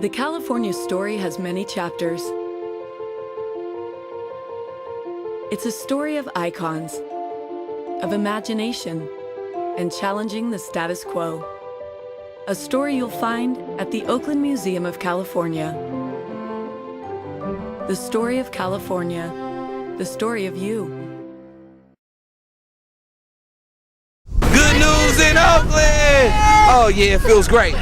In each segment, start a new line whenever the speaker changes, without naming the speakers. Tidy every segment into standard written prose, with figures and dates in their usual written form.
The California story has many chapters. It's a story of icons, of imagination, and challenging the status quo. A story you'll find at the Oakland Museum of California. The story of California, the story of you.
Good news in Oakland! Oh yeah, it feels great.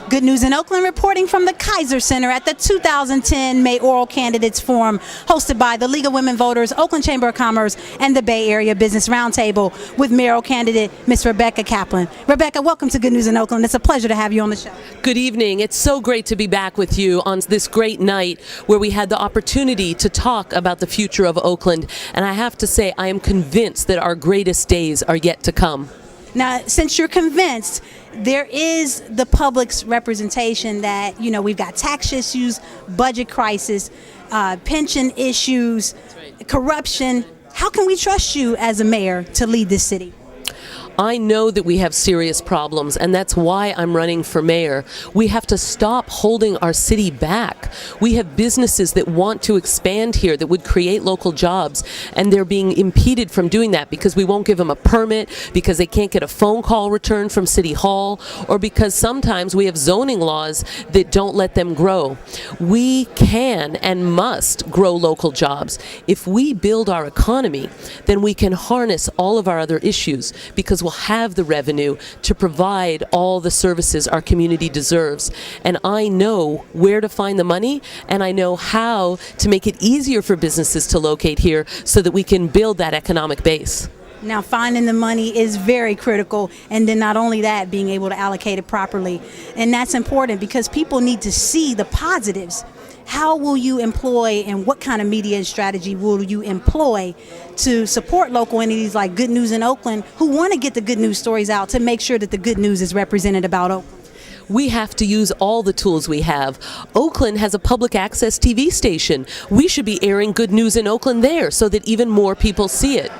Good news in Oakland, reporting from the Kaiser Center at the 2010 Mayoral Candidates Forum, hosted by the League of Women Voters, Oakland Chamber of Commerce, and the Bay Area Business Roundtable with Mayoral Candidate Ms. Rebecca Kaplan. Rebecca, welcome to Good News in Oakland. It's a pleasure to have you on the show.
Good evening. It's so great to be back with you on this great night where we had the opportunity to talk about the future of Oakland. And I have to say, I am convinced that our greatest days are yet to come.
Now, since you're convinced, there is the public's representation that, we've got tax issues, budget crisis, pension issues, corruption. How can we trust you as a mayor to lead this city?
I know that we have serious problems, and that's why I'm running for mayor. We have to stop holding our city back. We have businesses that want to expand here that would create local jobs, and they're being impeded from doing that because we won't give them a permit, because they can't get a phone call returned from City Hall, or because sometimes we have zoning laws that don't let them grow. We can and must grow local jobs. If we build our economy, then we can harness all of our other issues, because we'll have the revenue to provide all the services our community deserves. And I know where to find the money, and I know how to make it easier for businesses to locate here so that we can build that economic base.
Now, finding the money is very critical, and then not only that, being able to allocate it properly. And that's important because people need to see the positives. How will you employ, and what kind of media strategy will you employ to support local entities like Good News in Oakland who want to get the good news stories out to make sure that the good news is represented about Oakland?
We have to use all the tools we have. Oakland has a public access TV station. We should be airing Good News in Oakland there so that even more people see it.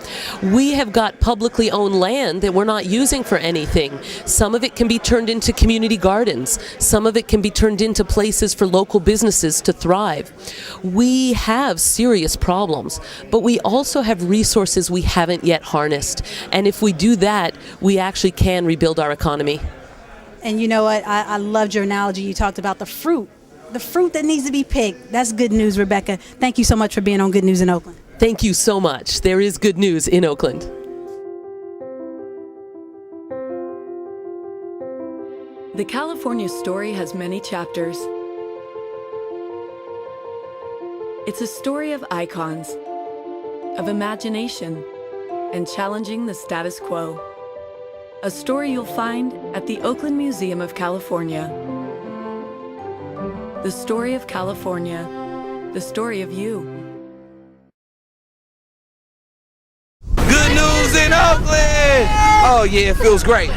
We have got publicly owned land that we're not using for anything. Some of it can be turned into community gardens. Some of it can be turned into places for local businesses to thrive. We have serious problems, but we also have resources we haven't yet harnessed. And if we do that, we actually can rebuild our economy.
And you know what? I loved your analogy. You talked about the fruit that needs to be picked. That's good news, Rebecca. Thank you so much for being on Good News in Oakland.
Thank you so much. There is good news in Oakland.
The California story has many chapters. It's a story of icons, of imagination, and challenging the status quo. A story you'll find at the Oakland Museum of California. The story of California, the story of you.
Good news in Oakland! Oh yeah, it feels great.